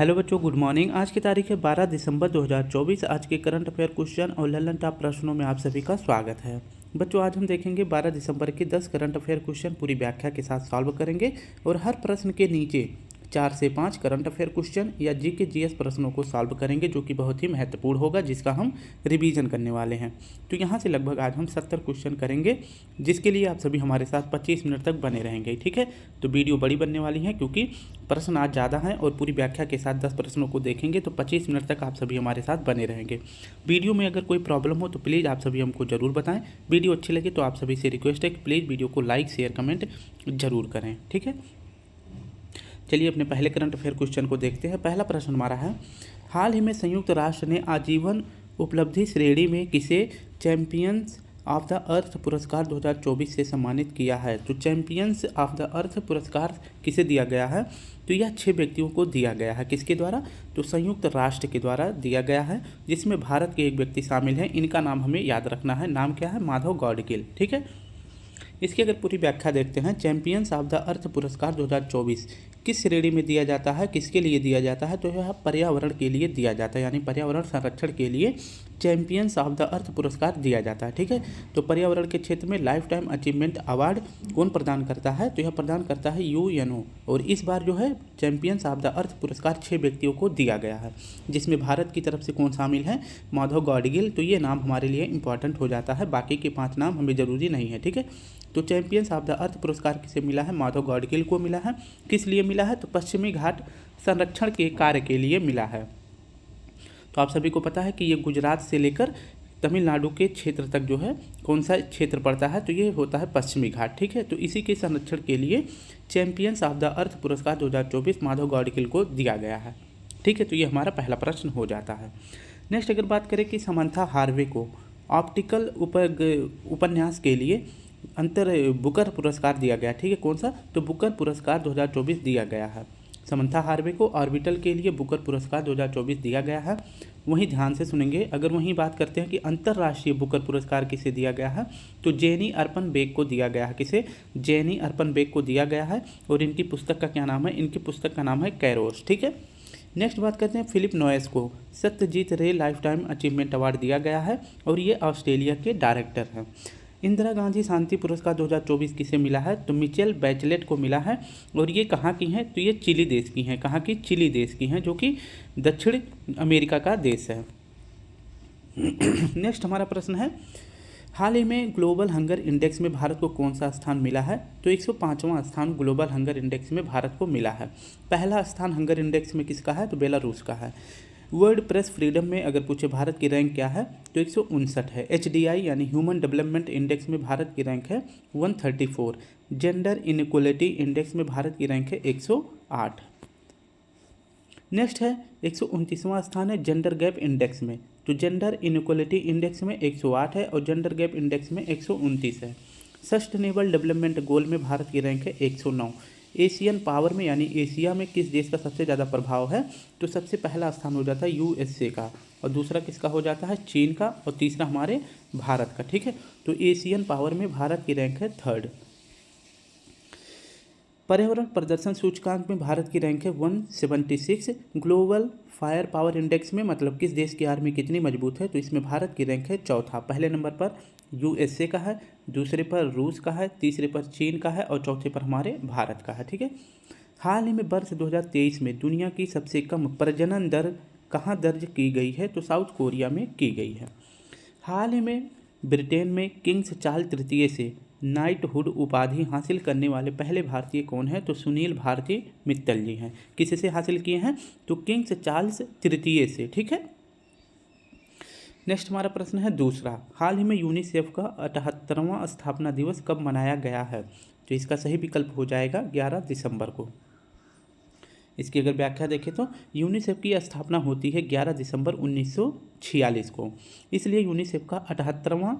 Hello बच्चों, good morning. आज की तारीख है 12 दिसंबर 2024। आज के करंट अफेयर क्वेश्चन और ललन टॉप प्रश्नों में आप सभी का स्वागत है। बच्चों, आज हम देखेंगे 12 दिसंबर के 10 करंट अफेयर क्वेश्चन पूरी व्याख्या के साथ सॉल्व करेंगे और हर प्रश्न के नीचे 4 से 5 करंट अफेयर क्वेश्चन या जीके जीएस प्रश्नों को सॉल्व करेंगे, जो कि बहुत ही महत्वपूर्ण होगा, जिसका हम रिवीजन करने वाले हैं। तो यहाँ से लगभग आज हम 70 क्वेश्चन करेंगे, जिसके लिए आप सभी हमारे साथ 25 मिनट तक बने रहेंगे। ठीक है, तो वीडियो बड़ी बनने वाली है क्योंकि प्रश्न आज ज़्यादा हैं और पूरी व्याख्या के साथ 10 प्रश्नों को देखेंगे, तो 25 मिनट तक आप सभी हमारे साथ बने रहेंगे। वीडियो में अगर कोई प्रॉब्लम हो तो प्लीज़ आप सभी हमको ज़रूर बताएं। वीडियो अच्छी लगे तो आप सभी से रिक्वेस्ट है कि प्लीज़ वीडियो को लाइक शेयर कमेंट जरूर करें। ठीक है, चलिए अपने पहले करंट अफेयर क्वेश्चन को देखते हैं। पहला प्रश्न हमारा है, हाल ही में संयुक्त राष्ट्र ने आजीवन उपलब्धि श्रेणी में किसे चैंपियंस ऑफ द अर्थ पुरस्कार 2024 से सम्मानित किया है। तो चैंपियंस ऑफ द अर्थ पुरस्कार किसे दिया गया है? तो यह 6 व्यक्तियों को दिया गया है। किसके द्वारा? तो संयुक्त राष्ट्र के द्वारा दिया गया है, जिसमें भारत के एक व्यक्ति शामिल हैं। इनका नाम हमें याद रखना है। नाम क्या है? माधव गॉडगिल। ठीक है, इसकी अगर पूरी व्याख्या देखते हैं, चैंपियंस ऑफ द अर्थ पुरस्कार 2024 किस श्रेणी में दिया जाता है, किसके लिए दिया जाता है? तो यह पर्यावरण के लिए दिया जाता है, यानी पर्यावरण संरक्षण के लिए चैंपियंस ऑफ द अर्थ पुरस्कार दिया जाता है। ठीक है, तो पर्यावरण के क्षेत्र में लाइफ टाइम अचीवमेंट अवार्ड कौन प्रदान करता है? तो यह प्रदान करता है यूएनओ। और इस बार जो है चैंपियंस ऑफ द अर्थ पुरस्कार 6 व्यक्तियों को दिया गया है, जिसमें भारत की तरफ से कौन शामिल है? माधव गॉडगिल। तो ये नाम हमारे लिए इंपॉर्टेंट हो जाता है, बाकी के 5 नाम हमें ज़रूरी नहीं है। ठीक है, तो चैंपियंस ऑफ द अर्थ पुरस्कार किसे मिला है? माधव गॉडगिल को मिला है। किस लिए मिला है? तो पश्चिमी घाट संरक्षण के कार्य के लिए मिला है। तो आप सभी को पता है कि ये गुजरात से लेकर तमिलनाडु के क्षेत्र तक जो है कौन सा क्षेत्र पड़ता है? तो ये होता है पश्चिमी घाट। ठीक है, तो इसी के संरक्षण के लिए चैंपियंस ऑफ द अर्थ पुरस्कार 2024 माधव गॉडगिल को दिया गया है। ठीक है, तो ये हमारा पहला प्रश्न हो जाता है। नेक्स्ट अगर बात करें कि समंथा हार्वे को ऑप्टिकल उपन्यास के लिए बुकर पुरस्कार दिया गया। ठीक है, कौन सा? तो बुकर पुरस्कार 2024 दिया गया है। समंथा हार्वे को ऑर्बिटल के लिए बुकर पुरस्कार 2024 दिया गया है। वहीं ध्यान से सुनेंगे, अगर वहीं बात करते हैं कि अंतर्राष्ट्रीय बुकर पुरस्कार किसे दिया गया है, तो जेनी अर्पन बेग को दिया गया है। किसे? जेनी अर्पन बेग को दिया गया है। और इनकी पुस्तक का क्या नाम है? इनकी पुस्तक का नाम है कैरोस। ठीक है, नेक्स्ट बात करते हैं, फिलिप नोयस को सत्यजीत रे लाइफ टाइम अचीवमेंट अवार्ड दिया गया है और ये ऑस्ट्रेलिया के डायरेक्टर हैं। इंदिरा गांधी शांति पुरस्कार 2024 किसे मिला है? तो मिचेल बैचलेट को मिला है। और ये कहाँ की हैं? तो ये चिली देश की हैं। कहाँ की? चिली देश की हैं, जो कि दक्षिण अमेरिका का देश है। नेक्स्ट हमारा प्रश्न है, हाल ही में ग्लोबल हंगर इंडेक्स में भारत को कौन सा स्थान मिला है? तो 105वां स्थान ग्लोबल हंगर इंडेक्स में भारत को मिला है। पहला स्थान हंगर इंडेक्स में किसका है? तो बेलारूस का है। वर्ल्ड प्रेस फ्रीडम में अगर पूछे भारत की रैंक क्या है, तो 159 है। HDI यानी ह्यूमन डेवलपमेंट इंडेक्स में भारत की रैंक है 134। जेंडर इनइक्वलिटी इंडेक्स में भारत की रैंक है 108। नेक्स्ट है 129वां स्थान है जेंडर गैप इंडेक्स में। तो जेंडर इनइक्वलिटी इंडेक्स में 108 है और जेंडर गैप इंडेक्स में 129 है। सस्टेनेबल डेवलपमेंट गोल में भारत की रैंक है 109। एशियन पावर में यानी एशिया में किस देश का सबसे ज़्यादा प्रभाव है? तो सबसे पहला स्थान हो जाता है USA का, और दूसरा किसका हो जाता है? चीन का, और तीसरा हमारे भारत का। ठीक है, तो एशियन पावर में भारत की रैंक है 3rd। पर्यावरण प्रदर्शन सूचकांक में भारत की रैंक है 176। ग्लोबल फायर पावर इंडेक्स में मतलब किस देश की आर्मी कितनी मजबूत है, तो इसमें भारत की रैंक है 4था। पहले नंबर पर USA का है, दूसरे पर रूस का है, तीसरे पर चीन का है और चौथे पर हमारे भारत का है। ठीक है, हाल ही में वर्ष 2023 में दुनिया की सबसे कम प्रजनन दर कहाँ दर्ज की गई है? तो साउथ कोरिया में की गई है। हाल ही में ब्रिटेन में किंग्स चार्ल्स तृतीय से नाइटहुड उपाधि हासिल करने वाले पहले भारतीय कौन है? तो सुनील भारती मित्तल जी हैं। किससे हासिल किए हैं? तो किंग्स चार्ल्स तृतीय से। ठीक है, नेक्स्ट हमारा प्रश्न है दूसरा, हाल ही में यूनिसेफ का 78वां स्थापना दिवस कब मनाया गया है? तो इसका सही विकल्प हो जाएगा 11 दिसंबर को। इसकी अगर व्याख्या देखें तो यूनिसेफ की स्थापना होती है 11 दिसंबर 1946 को, इसलिए यूनिसेफ का 78वां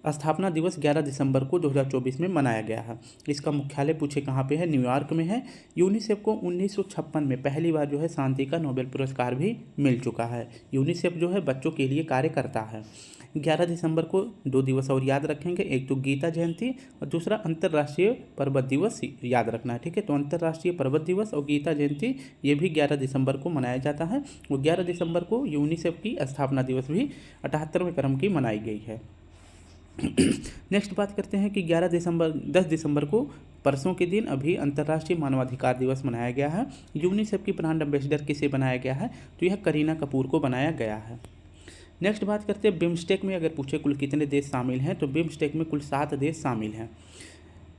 स्थापना दिवस 11 दिसंबर को 2024 में मनाया गया है। इसका मुख्यालय पूछे कहाँ पे है, न्यूयॉर्क में है। यूनिसेफ को 1956 में पहली बार जो है शांति का नोबेल पुरस्कार भी मिल चुका है। यूनिसेफ जो है बच्चों के लिए कार्य करता है। 11 दिसंबर को 2 दिवस और याद रखेंगे, एक तो गीता जयंती और दूसरा अंतर्राष्ट्रीय पर्वत दिवस याद रखना है, ठीक है। तो अंतर्राष्ट्रीय पर्वत दिवस और गीता जयंती ये भी 11 दिसंबर को मनाया जाता है। और 11 दिसंबर को यूनिसेफ की स्थापना दिवस भी 78वें क्रम की मनाई गई है। नेक्स्ट बात करते हैं कि 10 दिसंबर को परसों के दिन अभी अंतर्राष्ट्रीय मानवाधिकार दिवस मनाया गया है। यूनिसेफ की ब्रांड एम्बेसडर किसे बनाया गया है, तो यह करीना कपूर को बनाया गया है। नेक्स्ट बात करते हैं बिम्स्टेक में अगर पूछे कुल कितने देश शामिल हैं, तो बिम्स्टेक में कुल 7 देश शामिल हैं।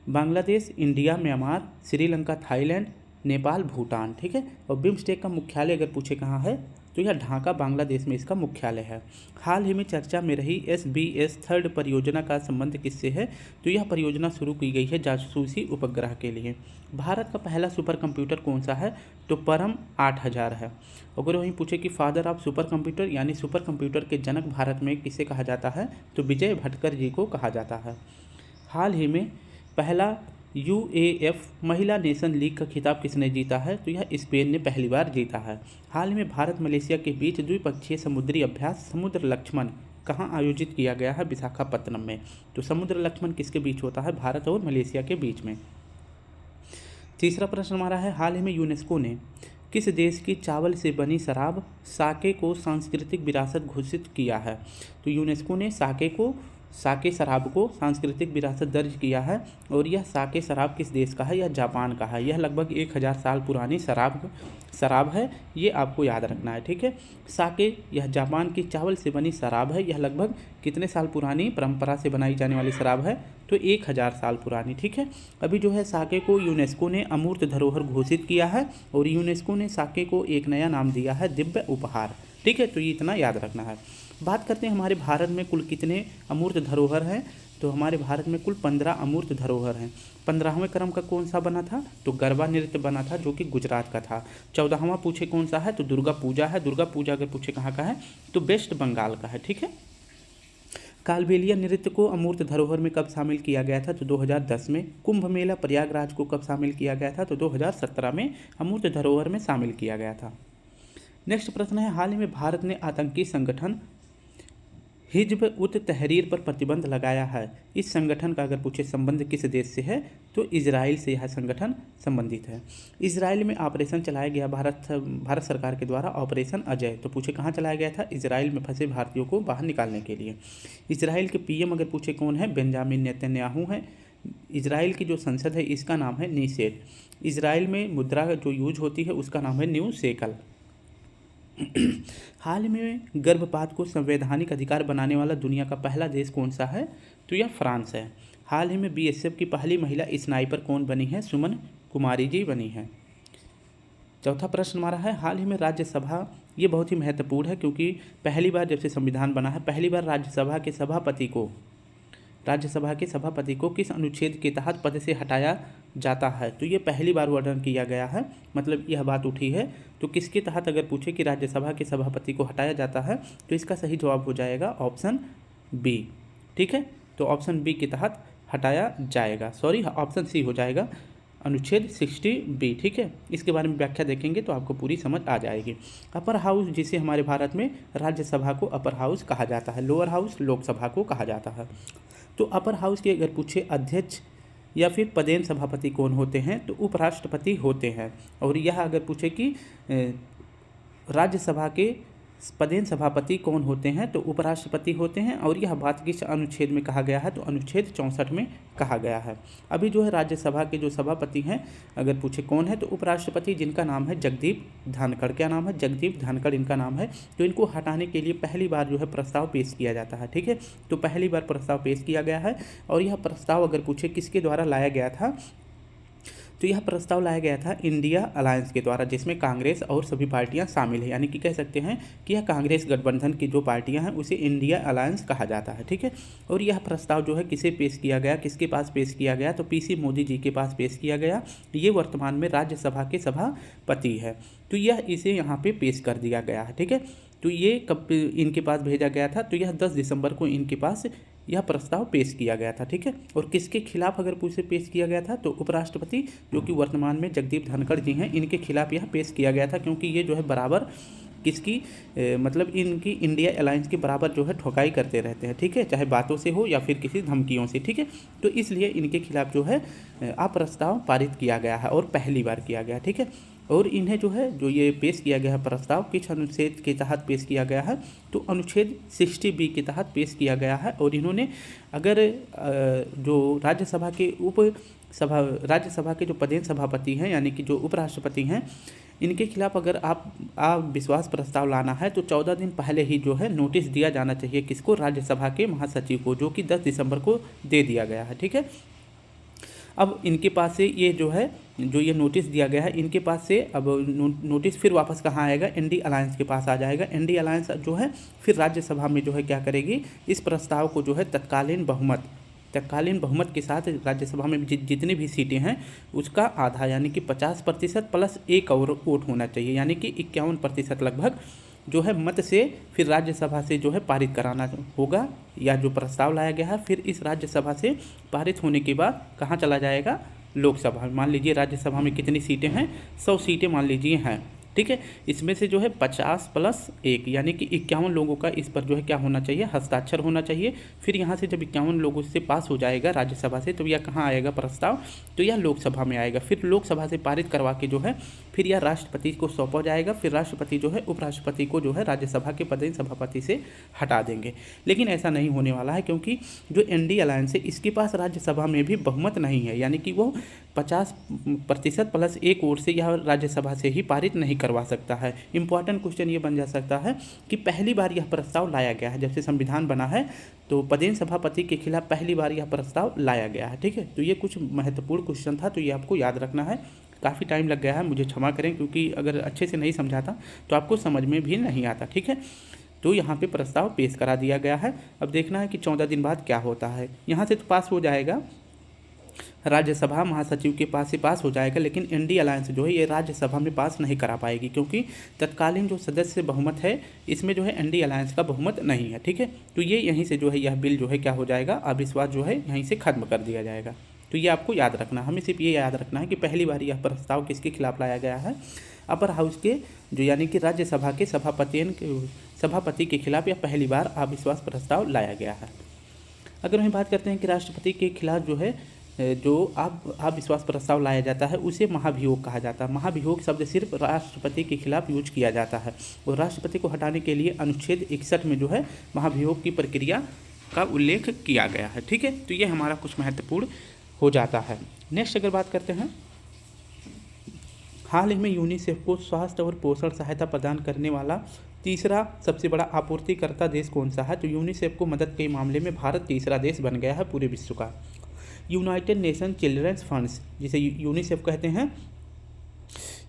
Bangladesh, India, Myanmar, Sri Lanka, Thailand, Nepal, Bhutan, ठीक है। और बिम्स्टेक का मुख्यालय अगर पूछे कहाँ है, तो यह ढाका बांग्लादेश में इसका मुख्यालय है। हाल ही में चर्चा में रही SBS 3 परियोजना का संबंध किससे है, तो यह परियोजना शुरू की गई है जासूसी उपग्रह के लिए। भारत का पहला सुपर कंप्यूटर कौन सा है, तो परम 8000 है। अगर वहीं पूछे कि फादर ऑफ सुपर कंप्यूटर यानी सुपर कंप्यूटर के जनक भारत में किसे कहा जाता है, तो विजय भटकर जी को कहा जाता है। हाल ही में पहला UAF महिला नेशन लीग का खिताब किसने जीता है, तो यह स्पेन ने पहली बार जीता है। हाल में भारत मलेशिया के बीच द्विपक्षीय समुद्री अभ्यास समुद्र लक्ष्मण कहाँ आयोजित किया गया है, विशाखापत्तनम में। तो समुद्र लक्ष्मण किसके बीच होता है, भारत और मलेशिया के बीच में। तीसरा प्रश्न हमारा है, हाल ही में यूनेस्को ने किस देश की चावल से बनी शराब साके को सांस्कृतिक विरासत घोषित किया है, तो यूनेस्को ने साके शराब को सांस्कृतिक विरासत दर्ज किया है। और यह साके शराब किस देश का है, यह जापान का है। यह लगभग 1000 साल पुरानी शराब है, ये आपको याद रखना है, ठीक है। साके यह जापान की चावल से बनी शराब है। यह लगभग कितने साल पुरानी परंपरा से बनाई जाने वाली शराब है, तो 1000 साल पुरानी, ठीक है। अभी जो है साके को यूनेस्को ने अमूर्त धरोहर घोषित किया है और यूनेस्को ने साके को एक नया नाम दिया है, दिव्य उपहार, ठीक है। तो ये इतना याद रखना है। बात करते हैं हमारे भारत में कुल कितने अमूर्त धरोहर हैं, तो हमारे भारत में कुल 15 अमूर्त धरोहर हैं। 15वें क्रम का कौन सा बना था, तो गरबा नृत्य बना था जो कि गुजरात का था। 14वां पूछे कौन सा है, तो दुर्गा पूजा है। दुर्गा पूजा अगर पूछे कहाँ का है, तो वेस्ट बंगाल का है, ठीक है। कालबेलिया नृत्य को अमूर्त धरोहर में कब शामिल किया गया था, तो 2010 में। कुंभ मेला प्रयागराज को कब शामिल किया गया था, तो 2017 में अमूर्त धरोहर में शामिल किया गया था। नेक्स्ट प्रश्न है, हाल ही में भारत ने आतंकी संगठन हिज्ब उत तहरीर पर प्रतिबंध लगाया है। इस संगठन का अगर पूछे संबंध किस देश से है, तो इजराइल से यह संगठन संबंधित है। इजराइल में ऑपरेशन चलाया गया भारत सरकार के द्वारा, ऑपरेशन अजय। तो पूछे कहाँ चलाया गया था, इजराइल में फंसे भारतीयों को बाहर निकालने के लिए। इजराइल के PM अगर पूछे कौन है, बेंजामिन नेतन्याहू है। इजराइल की जो संसद है इसका नाम है नीसेट। इजराइल में मुद्रा जो यूज होती है उसका नाम है न्यू शेकल। हाल में गर्भपात को संवैधानिक अधिकार बनाने वाला दुनिया का पहला देश कौन सा है, तो यह फ्रांस है। हाल ही में BSF की पहली महिला स्नाइपर कौन बनी है, सुमन कुमारी जी बनी है। चौथा प्रश्न हमारा है, हाल ही में राज्यसभा, ये बहुत ही महत्वपूर्ण है क्योंकि पहली बार जब से संविधान बना है, पहली बार राज्यसभा के सभापति को किस अनुच्छेद के तहत पद से हटाया जाता है, तो ये पहली बार वर्णन किया गया है। मतलब यह बात उठी है, तो किसके तहत अगर पूछे कि राज्यसभा के सभापति को हटाया जाता है, तो इसका सही जवाब हो जाएगा ऑप्शन B, ठीक है। तो ऑप्शन B के तहत हटाया जाएगा, ऑप्शन C हो जाएगा, अनुच्छेद 60B, ठीक है। इसके बारे में व्याख्या देखेंगे तो आपको पूरी समझ आ जाएगी। अपर हाउस, जिसे हमारे भारत में राज्यसभा को अपर हाउस कहा जाता है, लोअर हाउस लोकसभा को कहा जाता है। तो अपर हाउस के अगर पूछे अध्यक्ष या फिर पदेन सभापति कौन होते हैं, तो उपराष्ट्रपति होते हैं। और यह अगर पूछे कि राज्यसभा के पदेन सभापति कौन होते हैं, तो उपराष्ट्रपति होते हैं। और यह बात किस अनुच्छेद में कहा गया है, तो अनुच्छेद 64 में कहा गया है। अभी जो है राज्यसभा के जो सभापति हैं अगर पूछे कौन है, तो उपराष्ट्रपति, जिनका नाम है जगदीप धनखड़। क्या नाम है, जगदीप धनखड़ इनका नाम है। तो इनको हटाने के लिए पहली बार जो है प्रस्ताव पेश किया जाता है, ठीक है। तो पहली बार प्रस्ताव पेश किया गया है। और यह प्रस्ताव अगर पूछे किसके द्वारा लाया गया था, तो यह प्रस्ताव लाया गया था इंडिया अलायंस के द्वारा, जिसमें कांग्रेस और सभी पार्टियां शामिल हैं। यानी कि कह सकते हैं कि यह कांग्रेस गठबंधन की जो पार्टियां हैं उसे इंडिया अलायंस कहा जाता है, ठीक है। और यह प्रस्ताव जो है किसे पेश किया गया, किसके पास पेश किया गया, तो PC मोदी जी के पास पेश किया गया। ये वर्तमान में राज्यसभा के सभापति है। तो यह इसे यहाँ पे पेश कर दिया गया है, ठीक है। तो ये कब इनके पास भेजा गया था, तो यह 10 दिसंबर को इनके पास यह प्रस्ताव पेश किया गया था। ठीक है, और किसके खिलाफ अगर पूछे पेश किया गया था तो उपराष्ट्रपति जो कि वर्तमान में जगदीप धनखड़ जी हैं, इनके खिलाफ यह पेश किया गया था, क्योंकि ये जो है बराबर किसकी मतलब इनकी इंडिया अलायंस के बराबर जो है ठोकाई करते रहते हैं। ठीक है, चाहे बातों से हो या फिर किसी धमकियों से। ठीक है, तो इसलिए इनके खिलाफ जो है प्रस्ताव पारित किया गया है और पहली बार किया गया। ठीक है, और इन्हें जो है जो ये पेश किया गया है प्रस्ताव किस अनुच्छेद के तहत पेश किया गया है, तो अनुच्छेद 60B के तहत पेश किया गया है। और इन्होंने अगर जो राज्यसभा के जो पदेन सभापति हैं यानी कि जो उपराष्ट्रपति हैं, इनके खिलाफ अगर आप विश्वास प्रस्ताव लाना है तो 14 दिन पहले ही जो है नोटिस दिया जाना चाहिए। किसको? राज्यसभा के महासचिव को, जो कि 10 दिसंबर को दे दिया गया है। ठीक है, अब इनके पास से ये जो है जो ये नोटिस दिया गया है, इनके पास से अब नोटिस फिर वापस कहाँ आएगा? इंडी अलायंस के पास आ जाएगा। इंडी अलायंस जो है फिर राज्यसभा में जो है क्या करेगी? इस प्रस्ताव को जो है तत्कालीन बहुमत के साथ राज्यसभा में जितनी भी सीटें हैं उसका आधा यानी कि 50% प्लस एक और वोट होना चाहिए, यानी कि 51% लगभग जो है मत से फिर राज्यसभा से जो है पारित कराना होगा। या जो प्रस्ताव लाया गया है फिर इस राज्यसभा से पारित होने के बाद कहाँ चला जाएगा? लोकसभा। मान लीजिए राज्यसभा में कितनी सीटें हैं? 100 सीटें मान लीजिए हैं। ठीक है, इसमें से जो है 50 प्लस 1 यानी कि 51 लोगों का इस पर जो है क्या होना चाहिए? हस्ताक्षर होना चाहिए। फिर यहाँ से जब 51 लोगों से पास हो जाएगा राज्यसभा से, तो यह कहाँ आएगा प्रस्ताव? तो यह लोकसभा में आएगा। फिर लोकसभा से पारित करवा के जो है फिर यह राष्ट्रपति को सौंपा जाएगा। फिर राष्ट्रपति जो है उपराष्ट्रपति को जो है राज्यसभा के पदेन सभापति से हटा देंगे। लेकिन ऐसा नहीं होने वाला है, क्योंकि जो इंडी अलायंस है इसके पास राज्यसभा में भी बहुमत नहीं है, यानी कि वो 50% प्लस एक वोट से यह राज्यसभा से ही पारित नहीं करवा सकता है। इंपॉर्टेंट क्वेश्चन ये बन जा सकता है कि पहली बार यह प्रस्ताव लाया गया है, जब से संविधान बना है तो पदेन सभापति के खिलाफ पहली बार यह प्रस्ताव लाया गया है। ठीक है, तो ये कुछ महत्वपूर्ण क्वेश्चन था, तो ये आपको याद रखना है। काफ़ी टाइम लग गया है, मुझे क्षमा करें, क्योंकि अगर अच्छे से नहीं समझाता तो आपको समझ में भी नहीं आता। ठीक है, तो यहाँ पे प्रस्ताव पेश करा दिया गया है। अब देखना है कि 14 दिन बाद क्या होता है। यहाँ से तो पास हो जाएगा, राज्यसभा महासचिव के पास से पास हो जाएगा, लेकिन इंडी अलायंस जो है ये राज्यसभा में पास नहीं करा पाएगी, क्योंकि तत्कालीन जो सदस्य बहुमत है इसमें जो है इंडी अलायंस का बहुमत नहीं है। ठीक है, तो ये यहीं से जो है यह बिल जो है क्या हो जाएगा? अविश्वास जो है यहीं से खत्म कर दिया जाएगा। तो ये आपको याद रखना, हमें सिर्फ ये याद रखना है कि पहली बार यह प्रस्ताव किसके खिलाफ लाया गया है? अपर हाउस के जो यानी कि राज्यसभा के सभापति के खिलाफ यह पहली बार अविश्वास प्रस्ताव लाया गया है। अगर हम बात करते हैं कि राष्ट्रपति के खिलाफ जो है जो अविश्वास प्रस्ताव लाया जाता है उसे महाभियोग कहा जाता है। महाभियोग शब्द सिर्फ राष्ट्रपति के खिलाफ यूज किया जाता है, और राष्ट्रपति को हटाने के लिए अनुच्छेद 61 में जो है महाभियोग की प्रक्रिया का उल्लेख किया गया है। ठीक है, तो ये हमारा कुछ महत्वपूर्ण हो जाता है। नेक्स्ट अगर बात करते हैं, हाल ही में यूनिसेफ को स्वास्थ्य और पोषण सहायता प्रदान करने वाला तीसरा सबसे बड़ा आपूर्तिकर्ता देश कौन सा है? तो यूनिसेफ को मदद के मामले में भारत तीसरा देश बन गया है पूरे विश्व का। यूनाइटेड नेशन चिल्ड्रंस फंड्स, जिसे यूनिसेफ कहते हैं,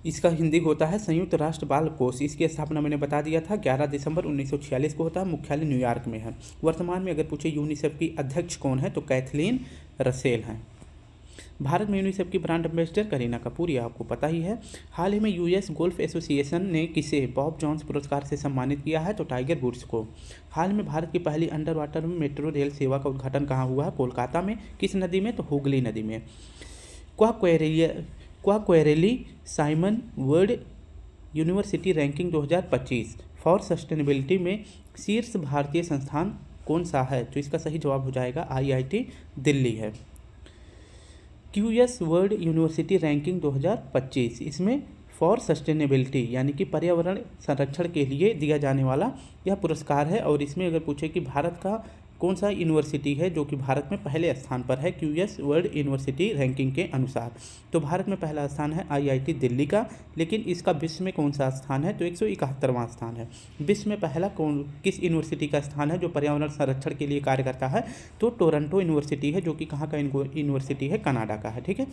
इसका हिंदी होता है संयुक्त राष्ट्र बाल कोष। इसकी स्थापना मैंने बता दिया था 11 दिसंबर 1946 को होता है। मुख्यालय न्यूयॉर्क में है। वर्तमान में अगर पूछे यूनिसेफ की अध्यक्ष कौन है, तो कैथलीन रसेल हैं। भारत में यूनिसेफ की ब्रांड एम्बेसडर करीना कपूर, ये आपको पता ही है। हाल ही में यूएस गोल्फ एसोसिएशन ने किसे बॉब जॉन्स पुरस्कार से सम्मानित किया है? तो टाइगर वुड्स को। हाल में भारत की पहली अंडर वाटर में मेट्रो रेल सेवा का उद्घाटन कहाँ हुआ है? कोलकाता में। किस नदी में? तो हुगली नदी में। Quacquarelli Symonds world university ranking 2025 for sustainability में शीर्ष भारतीय संस्थान कौन सा है? तो इसका सही जवाब हो जाएगा IIT दिल्ली है। QS वर्ल्ड यूनिवर्सिटी रैंकिंग 2025, इसमें फॉर सस्टेनेबिलिटी यानी कि पर्यावरण संरक्षण के लिए दिया जाने वाला यह पुरस्कार है। और इसमें अगर पूछे कि भारत का कौन सा यूनिवर्सिटी है जो कि भारत में पहले स्थान पर है QS वर्ल्ड यूनिवर्सिटी रैंकिंग के अनुसार, तो भारत में पहला स्थान है IIT दिल्ली का। लेकिन इसका विश्व में कौन सा स्थान है? तो 171वां स्थान है। विश्व में पहला किस यूनिवर्सिटी का स्थान है जो पर्यावरण संरक्षण के लिए कार्य करता है? तो टोरंटो यूनिवर्सिटी है, जो कि कहाँ का यूनिवर्सिटी है? कनाडा का है। ठीक है,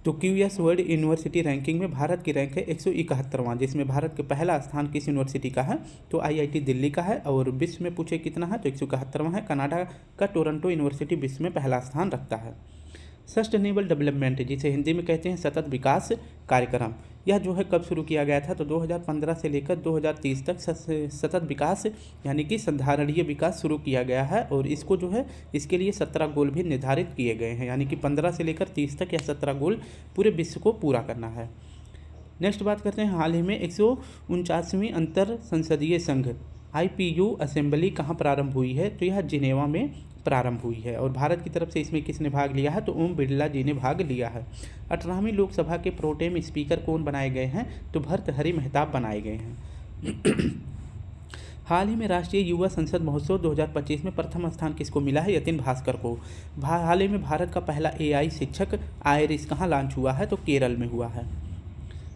तो QS वर्ल्ड यूनिवर्सिटी रैंकिंग में भारत की रैंक है 171वां, जिसमें भारत के पहला स्थान किस यूनिवर्सिटी का है? तो IIT दिल्ली का है। और विश्व में पूछे कितना है? तो 171वां है। कनाडा का टोरंटो यूनिवर्सिटी विश्व में पहला स्थान रखता है। सस्टेनेबल डेवलपमेंट, जिसे हिंदी में कहते हैं सतत विकास कार्यक्रम, यह जो है कब शुरू किया गया था? तो 2015 से लेकर 2030 तक सतत विकास यानी कि संधारणीय विकास शुरू किया गया है। और इसको जो है इसके लिए 17 गोल भी निर्धारित किए गए हैं, यानी कि 15 से लेकर 30 तक यह 17 गोल पूरे विश्व को पूरा करना है। नेक्स्ट बात करते हैं, हाल ही में 149वीं अंतर संसदीय संघ IPU असेंबली कहाँ प्रारंभ हुई है? तो यह जिनेवा में प्रारंभ हुई है। और भारत की तरफ से इसमें किसने भाग लिया है? तो ओम बिरला जी ने भाग लिया है। 18वीं लोकसभा के प्रोटेम स्पीकर कौन बनाए गए हैं? तो भर्तृहरि मेहताब बनाए गए हैं। हाल ही में राष्ट्रीय युवा संसद महोत्सव 2025 में प्रथम स्थान किसको मिला है? यतिन भास्कर को। हाल ही में भारत का पहला AI शिक्षक आयरिस कहाँ लॉन्च हुआ है? तो केरल में हुआ है।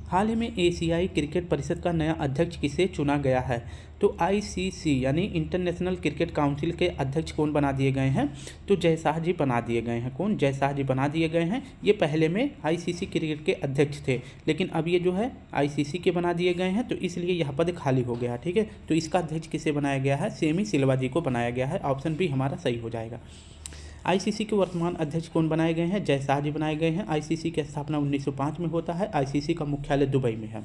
हाल ही में एशियाई क्रिकेट परिषद का नया अध्यक्ष किसे चुना गया है? तो ICC यानी इंटरनेशनल क्रिकेट काउंसिल के अध्यक्ष कौन बना दिए गए हैं? तो जयशाह जी बना दिए गए हैं। कौन? जयशाह जी बना दिए गए हैं। ये पहले में ICC क्रिकेट के अध्यक्ष थे, लेकिन अब ये जो है ICC के बना दिए गए हैं, तो इसलिए यह पद खाली हो गया। ठीक है, तो इसका अध्यक्ष किसे बनाया गया है? सेमी सिल्वा जी को बनाया गया है। ऑप्शन बी हमारा सही हो जाएगा। ICC के वर्तमान अध्यक्ष कौन बनाए गए हैं? जयशाह जी बनाए गए हैं। ICC की स्थापना 1905 में होता है। ICC का मुख्यालय दुबई में है।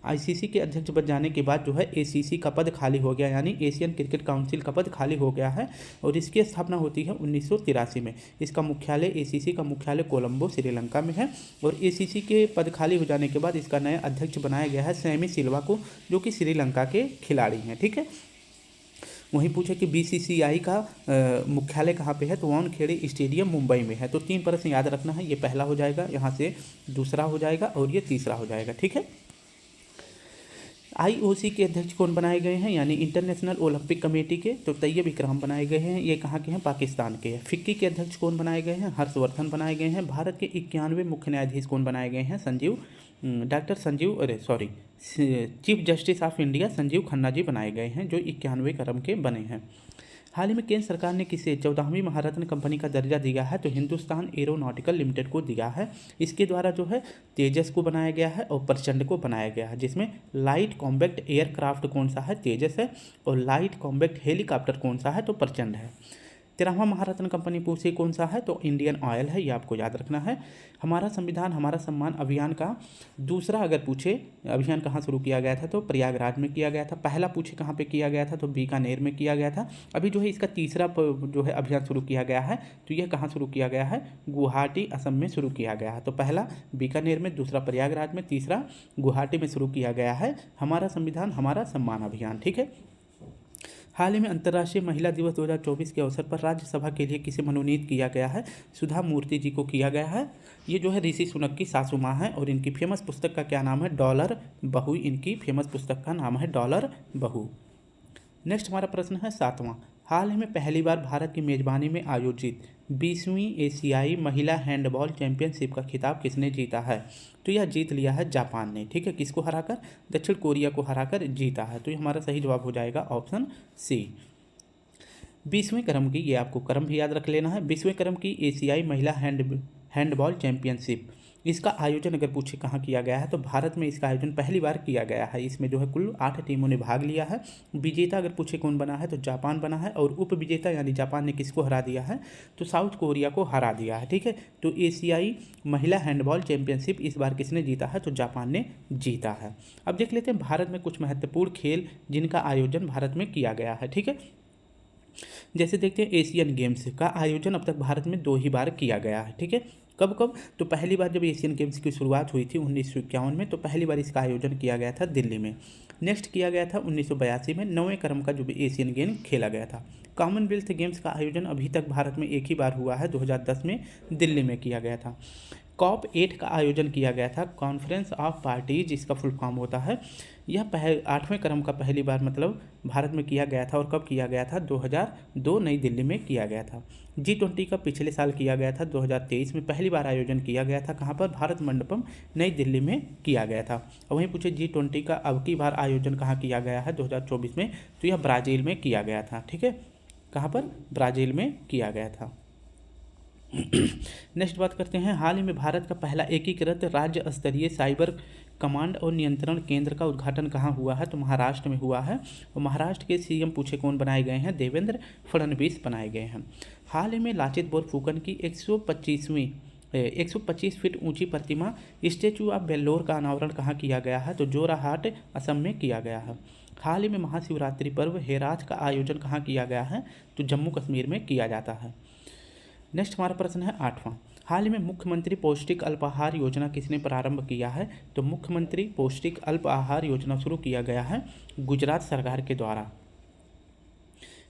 ICC के अध्यक्ष बन जाने के बाद जो है ACC का पद खाली हो गया, यानी एशियन क्रिकेट काउंसिल का पद खाली हो गया है। और इसकी स्थापना होती है 1983 में। इसका मुख्यालय ACC का मुख्यालय कोलंबो श्रीलंका में है। और ACC के पद खाली हो जाने के बाद इसका नया अध्यक्ष बनाया गया है सेमी सिल्वा को, जो कि श्रीलंका के खिलाड़ी हैं। ठीक है, वहीं पूछे कि BCCI का मुख्यालय कहाँ पे है? तो वानखेड़े स्टेडियम मुंबई में है। तो 3 प्रश्न याद रखना है, ये पहला हो जाएगा, यहाँ से दूसरा हो जाएगा और ये तीसरा हो जाएगा। ठीक है, IOC के अध्यक्ष कौन बनाए गए हैं? यानी इंटरनेशनल ओलंपिक कमेटी के, तो तैयब इकराम बनाए गए हैं। ये कहाँ के हैं? पाकिस्तान के हैं। फिक्की के अध्यक्ष कौन बनाए गए हैं? हर्षवर्धन बनाए गए हैं। भारत के 91 मुख्य न्यायाधीश कौन बनाए गए हैं? Chief justice of India Sanjiv Khanna ji बनाए गए हैं, जो 91 क्रम के बने हैं। हाल ही में केंद्र सरकार ने किसे 14वीं महारत्न कंपनी का दर्जा दिया है? तो हिंदुस्तान एरोनॉटिकल लिमिटेड को दिया है। इसके द्वारा जो है तेजस को बनाया गया है और प्रचंड को बनाया गया है, जिसमें लाइट कॉम्बैक्ट एयरक्राफ्ट कौन सा है? तेजस है। और लाइट कॉम्बैक्ट हेलीकॉप्टर कौन सा है? तो प्रचंड है। 13वां महारत्न कंपनी पूछे कौन सा है? तो इंडियन ऑयल है, ये आपको याद रखना है। हमारा संविधान हमारा सम्मान अभियान का दूसरा अगर पूछे अभियान कहाँ शुरू किया गया था? तो प्रयागराज में किया गया था। पहला पूछे कहाँ पे किया गया था? तो बीकानेर में किया गया था। अभी जो है इसका तीसरा जो है अभियान शुरू किया गया है, तो यह कहाँ शुरू किया गया है? गुवाहाटी असम में शुरू किया गया है। तो पहला बीकानेर में, दूसरा प्रयागराज में, तीसरा गुवाहाटी में शुरू किया गया है हमारा संविधान हमारा सम्मान अभियान। ठीक है, हाल ही में अंतर्राष्ट्रीय महिला दिवस 2024 के अवसर पर राज्यसभा के लिए किसे मनोनीत किया गया है? सुधा मूर्ति जी को किया गया है। ये जो है ऋषि सुनक की सासू माँ है और इनकी फेमस पुस्तक का क्या नाम है? डॉलर बहू। इनकी फेमस पुस्तक का नाम है डॉलर बहू। नेक्स्ट हमारा प्रश्न है 7वां, हाल ही में पहली बार भारत की मेजबानी में आयोजित 20वीं एशियाई महिला हैंडबॉल चैंपियनशिप का खिताब किसने जीता है? तो यह जीत लिया है जापान ने। ठीक है, किसको हराकर? दक्षिण कोरिया को हराकर जीता है। तो ये हमारा सही जवाब हो जाएगा ऑप्शन सी। 20वें क्रम की, ये आपको क्रम भी याद रख लेना है, 20वें क्रम की एशियाई महिला हैंडबॉल चैंपियनशिप, इसका आयोजन अगर पूछे कहाँ किया गया है? तो भारत में इसका आयोजन पहली बार किया गया है। इसमें जो है कुल 8 टीमों ने भाग लिया है। विजेता अगर पूछे कौन बना है? तो जापान बना है। और उप विजेता यानी जापान ने किसको हरा दिया है? तो साउथ कोरिया को हरा दिया है। ठीक है, तो एशियाई महिला हैंडबॉल चैंपियनशिप इस बार किसने जीता है? तो जापान ने जीता है। अब देख लेते हैं भारत में कुछ महत्वपूर्ण खेल जिनका आयोजन भारत में किया गया है। ठीक है, जैसे देखते हैं एशियन गेम्स का आयोजन अब तक भारत में 2 ही बार किया गया है। ठीक है, कब कब? तो पहली बार जब एशियन गेम्स की शुरुआत हुई थी 1951 में, तो पहली बार इसका आयोजन किया गया था दिल्ली में। नेक्स्ट किया गया था 1982 में, 9वें क्रम का जो भी एशियन गेम खेला गया था। कॉमनवेल्थ गेम्स का आयोजन अभी तक भारत में एक ही बार हुआ है, 2010 में दिल्ली में किया गया था। COP 8 का आयोजन किया गया था, कॉन्फ्रेंस ऑफ पार्टीज जिसका फुल फॉर्म होता है। यह 8वें क्रम का पहली बार मतलब भारत में किया गया था। और कब किया गया था? 2002 नई दिल्ली में किया गया था। G20 का पिछले साल किया गया था, 2023 में पहली बार आयोजन किया गया था। कहाँ पर? भारत मंडपम नई दिल्ली में किया गया था। और वहीं पूछे G20 का अब की बार आयोजन कहाँ किया गया है? 2024 में, तो यह ब्राज़ील में किया गया था। ठीक है, कहाँ पर? ब्राज़ील में किया गया था। नेक्स्ट बात करते हैं, हाल ही में भारत का पहला एकीकृत राज्य स्तरीय साइबर कमांड और नियंत्रण केंद्र का उद्घाटन कहाँ हुआ है? तो महाराष्ट्र में हुआ है। और महाराष्ट्र के CM पूछे कौन बनाए गए हैं? देवेंद्र फडणवीस बनाए गए हैं। हाल ही में लाचित बोरफुकन की 125वीं 125 फीट ऊंची प्रतिमा स्टेचू ऑफ वेल्लोर का अनावरण कहाँ किया गया है? तो जोराहाट, असम में किया गया है। हाल ही में महाशिवरात्रि पर्व हेराज का आयोजन कहाँ किया गया है? तो जम्मू कश्मीर में किया जाता है। नेक्स्ट हमारा प्रश्न है 8वां। हाल ही में मुख्यमंत्री पौष्टिक अल्पाहार योजना किसने प्रारंभ किया है? तो मुख्यमंत्री पौष्टिक अल्पाहार योजना शुरू किया गया है गुजरात सरकार के द्वारा।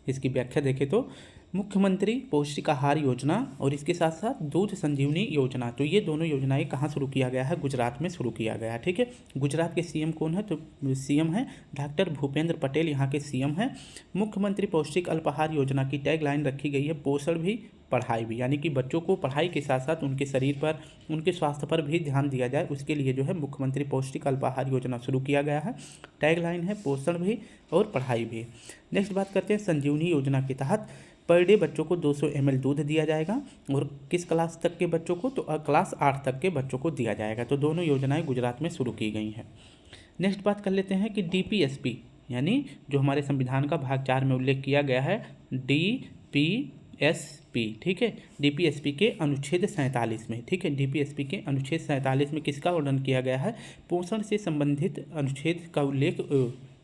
इसकी व्याख्या देखें तो मुख्यमंत्री पौष्टिक आहार योजना और इसके साथ साथ दूध संजीवनी योजना, तो ये दोनों योजनाएं कहाँ शुरू किया गया है? गुजरात में शुरू किया गया है। ठीक है, गुजरात के सीएम कौन है? तो सीएम है डॉक्टर भूपेंद्र पटेल, यहाँ के सीएम हैं। मुख्यमंत्री पौष्टिक अल्पाहार योजना की टैगलाइन रखी गई है पोषण भी पढ़ाई भी, यानी कि बच्चों को पढ़ाई के साथ साथ उनके शरीर पर, उनके स्वास्थ्य पर भी ध्यान दिया जाए, उसके लिए जो है मुख्यमंत्री पौष्टिक अल्पाहार योजना शुरू किया गया है। टैगलाइन है पोषण भी और पढ़ाई भी। नेक्स्ट बात करते हैं संजीवनी योजना के तहत पर डे बच्चों को 200 ml दूध दिया जाएगा और किस क्लास तक के बच्चों को? तो क्लास 8 तक के बच्चों को दिया जाएगा। तो दोनों योजनाएं गुजरात में शुरू की गई हैं। नेक्स्ट बात कर लेते हैं कि DPSP यानी जो हमारे संविधान का भाग 4 में उल्लेख किया गया है DPSP, ठीक है, DPSP के अनुच्छेद 47 में, ठीक है, DPSP के अनुच्छेद 47 में किसका वर्णन किया गया है? पोषण से संबंधित अनुच्छेद का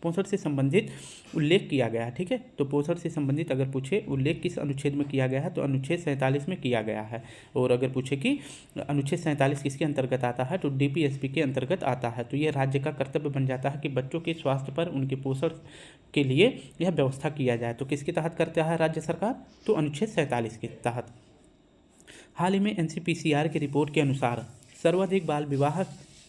पोषण से संबंधित उल्लेख किया गया है। ठीक है, तो पोषण से संबंधित अगर पूछे उल्लेख किस अनुच्छेद में किया गया है? तो अनुच्छेद 47 में किया गया है। और अगर पूछे कि अनुच्छेद 47 किसके अंतर्गत आता है? तो DPSP के अंतर्गत आता है। तो यह राज्य का कर्तव्य बन जाता है कि बच्चों के स्वास्थ्य पर, उनके पोषण के लिए यह व्यवस्था किया जाए। तो किसके तहत करता है राज्य सरकार? तो अनुच्छेद 47 के तहत। हाल ही में NCPCR की रिपोर्ट के अनुसार सर्वाधिक बाल विवाह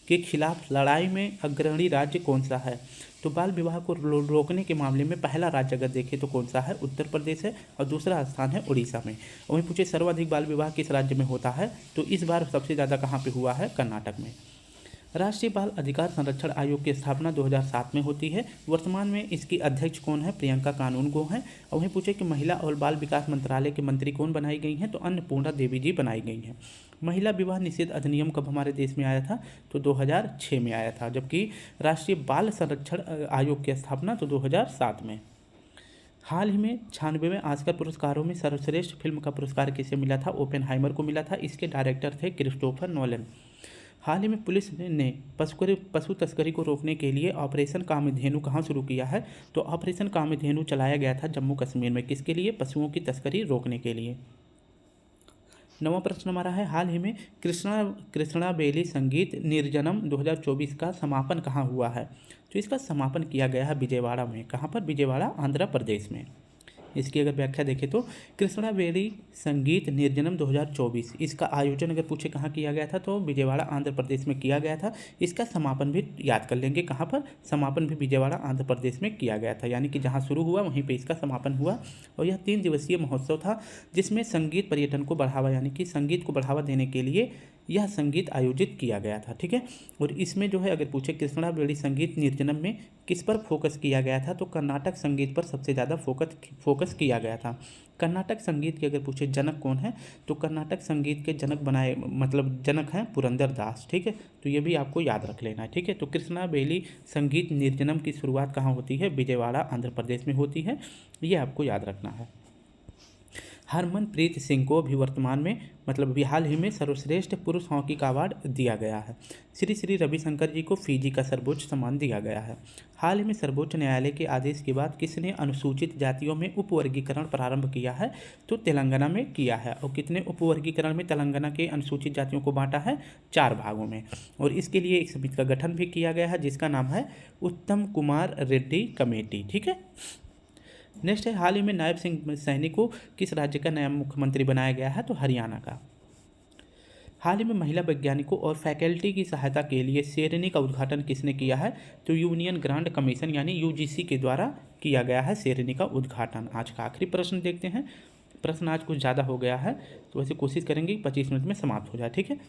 के खिलाफ लड़ाई में अग्रणी राज्य कौन सा है? तो बाल विवाह को रोकने के मामले में पहला राज्य अगर देखें तो कौन सा है? उत्तर प्रदेश है और दूसरा स्थान है उड़ीसा में। वहीं पूछे सर्वाधिक बाल विवाह किस राज्य में होता है? तो इस बार सबसे ज़्यादा कहाँ पे हुआ है? कर्नाटक में। राष्ट्रीय बाल अधिकार संरक्षण आयोग की स्थापना 2007 में होती है। वर्तमान में इसकी अध्यक्ष कौन है? प्रियंका कानूनगो हैं। और वहीं पूछे कि महिला और बाल विकास मंत्रालय के मंत्री कौन बनाई गई हैं? तो अन्नपूर्णा देवी जी बनाई गई हैं। महिला विवाह निषेध अधिनियम कब हमारे देश में आया था? तो 2006 में आया था। जबकि राष्ट्रीय बाल संरक्षण आयोग की स्थापना तो 2007 में। हाल ही में 96वें ऑस्कर पुरस्कारों में सर्वश्रेष्ठ फिल्म का पुरस्कार किसे मिला था? ओपेनहाइमर को मिला था। इसके डायरेक्टर थे क्रिस्टोफर नोलन। हाल ही में पुलिस ने पशु तस्करी को रोकने के लिए ऑपरेशन कामधेनु कहाँ शुरू किया है? तो ऑपरेशन कामधेनु चलाया गया था जम्मू कश्मीर में। किसके लिए? पशुओं की तस्करी रोकने के लिए। 9वां प्रश्न हमारा है हाल ही में कृष्णा बेली संगीत निर्जनम 2024 का समापन कहाँ हुआ है? तो इसका समापन किया गया है विजयवाड़ा में। कहाँ पर? विजयवाड़ा, आंध्र प्रदेश में। इसकी अगर व्याख्या देखें तो कृष्णा बेली संगीत निर्जनम 2024, इसका आयोजन अगर पूछे कहाँ किया गया था? तो विजयवाड़ा, आंध्र प्रदेश में किया गया था। इसका समापन भी याद कर लेंगे, कहाँ पर? समापन भी विजयवाड़ा, आंध्र प्रदेश में किया गया था, यानी कि जहाँ शुरू हुआ वहीं पे इसका समापन हुआ। और यह 3 दिवसीय महोत्सव था जिसमें संगीत पर्यटन को बढ़ावा, यानी कि संगीत को बढ़ावा देने के लिए यह संगीत आयोजित किया गया था। ठीक है, और इसमें जो है अगर पूछे कृष्णा बेली संगीत निर्जनम में किस पर फोकस किया गया था? तो कर्नाटक संगीत पर सबसे ज़्यादा फोकस किया गया था। कर्नाटक संगीत के अगर पूछे जनक कौन है? तो कर्नाटक संगीत के जनक हैं पुरंदर दास। ठीक है, तो ये भी आपको याद रख लेना है। ठीक है, तो कृष्णा बेली संगीत निर्जनम की शुरुआत कहाँ होती है? विजयवाड़ा, आंध्र प्रदेश में होती है। ये आपको याद रखना है। हरमनप्रीत सिंह को भी वर्तमान में हाल ही में सर्वश्रेष्ठ पुरुष हॉकी का अवार्ड दिया गया है। श्री श्री रविशंकर जी को फिजी का सर्वोच्च सम्मान दिया गया है। हाल ही में सर्वोच्च न्यायालय के आदेश के बाद किसने अनुसूचित जातियों में उपवर्गीकरण प्रारंभ किया है? तो तेलंगाना में किया है। और कितने उपवर्गीकरण में तेलंगाना के अनुसूचित जातियों को बांटा है? 4 भागों में। और इसके लिए एक समिति का गठन भी किया गया है जिसका नाम है उत्तम कुमार रेड्डी कमेटी। ठीक है, नेक्स्ट है हाल ही में नायब सिंह सैनी को किस राज्य का नया मुख्यमंत्री बनाया गया है? तो हरियाणा का। हाल ही में महिला वैज्ञानिकों और फैकल्टी की सहायता के लिए शेरनी का उद्घाटन किसने किया है? तो यूनियन ग्रांट कमीशन यानी UGC के द्वारा किया गया है शेरनी का उद्घाटन। आज का आखिरी प्रश्न देखते हैं। प्रश्न आज कुछ ज़्यादा हो गया है तो वैसे कोशिश करेंगे 25 मिनट में समाप्त हो जाए। ठीक है,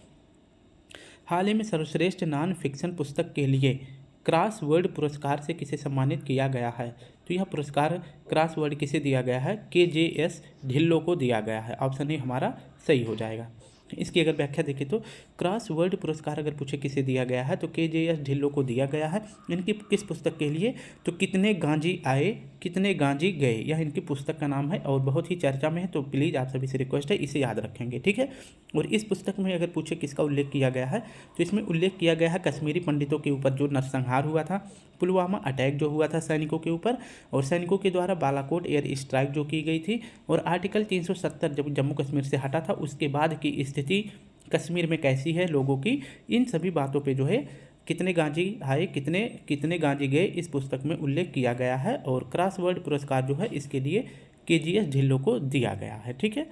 हाल ही में सर्वश्रेष्ठ नॉन फिक्शन पुस्तक के लिए क्रॉसवर्ड पुरस्कार से किसे सम्मानित किया गया है? तो यह पुरस्कार क्रॉसवर्ड किसे दिया गया है? KJS ढिल्लो को दिया गया है। ऑप्शन ए हमारा सही हो जाएगा। इसकी अगर व्याख्या देखें तो क्रॉस वर्ड पुरस्कार अगर पूछे किसे दिया गया है तो KJS ढिल्लों को दिया गया है। इनकी किस पुस्तक के लिए, तो कितने गांजी आए कितने गांजी गए, यह इनकी पुस्तक का नाम है और बहुत ही चर्चा में है, तो प्लीज़ आप सभी से रिक्वेस्ट है इसे याद रखेंगे, ठीक है। और इस पुस्तक में अगर पूछे किसका उल्लेख किया गया है तो इसमें उल्लेख किया गया है कश्मीरी पंडितों के ऊपर जो नरसंहार हुआ था, पुलवामा अटैक जो हुआ था सैनिकों के ऊपर, और सैनिकों के द्वारा बालाकोट एयर स्ट्राइक जो की गई थी, और आर्टिकल 370 जब जम्मू कश्मीर से हटा था उसके बाद की स्थिति कश्मीर में कैसी है लोगों की, इन सभी बातों पे जो है कितने गांजी आए कितने कितने गांजी गए इस पुस्तक में उल्लेख किया गया है। और क्रॉसवर्ड पुरस्कार जो है इसके लिए KGS ढिल्लों को दिया गया है, ठीक है।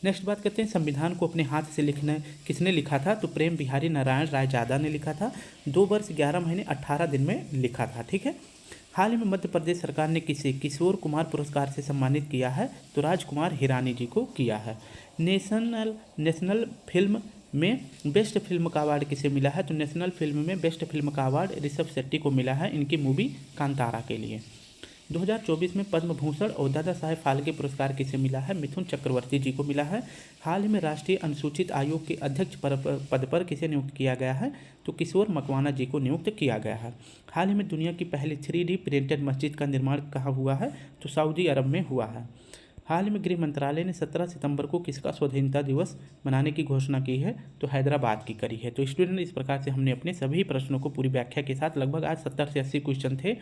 नेक्स्ट बात करते हैं संविधान को अपने हाथ से लिखना किसने लिखा था, तो प्रेम बिहारी नारायण रायजादा ने लिखा था। 2 वर्ष 11 महीने 18 दिन में लिखा था, ठीक है। हाल ही में मध्य प्रदेश सरकार ने किसे किशोर कुमार पुरस्कार से सम्मानित किया है, तो राजकुमार हिरानी जी को किया है। नेशनल फिल्म में बेस्ट फिल्म का अवार्ड किसे मिला है, तो नेशनल फिल्म में बेस्ट फिल्म का अवार्ड ऋषभ शेट्टी को मिला है इनकी मूवी कांतारा के लिए। 2024 में पद्म भूषण और दादा साहेब फाल्के पुरस्कार किसे मिला है, मिथुन चक्रवर्ती जी को मिला है। हाल ही में राष्ट्रीय अनुसूचित आयोग के अध्यक्ष पद पर किसे नियुक्त किया गया है, तो किशोर मकवाना जी को नियुक्त किया गया है। हाल ही में दुनिया की पहली 3D प्रिंटेड मस्जिद का निर्माण कहाँ हुआ है, तो सऊदी अरब में हुआ है। हाल ही में गृह मंत्रालय ने 17 सितंबर को किसका स्वाधीनता दिवस मनाने की घोषणा की है, तो हैदराबाद की करी है। तो स्टूडेंट इस प्रकार से हमने अपने सभी प्रश्नों को पूरी व्याख्या के साथ, लगभग आज 70 से 80 क्वेश्चन थे,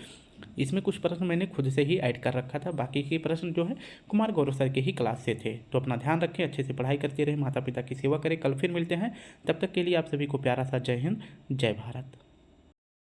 इसमें कुछ प्रश्न मैंने खुद से ही ऐड कर रखा था, बाकी के प्रश्न जो है कुमार गौरव सर के ही क्लास से थे। तो अपना ध्यान रखें, अच्छे से पढ़ाई करते रहें, माता पिता की सेवा करें। कल फिर मिलते हैं, तब तक के लिए आप सभी को प्यारा सा जय हिंद, जय भारत।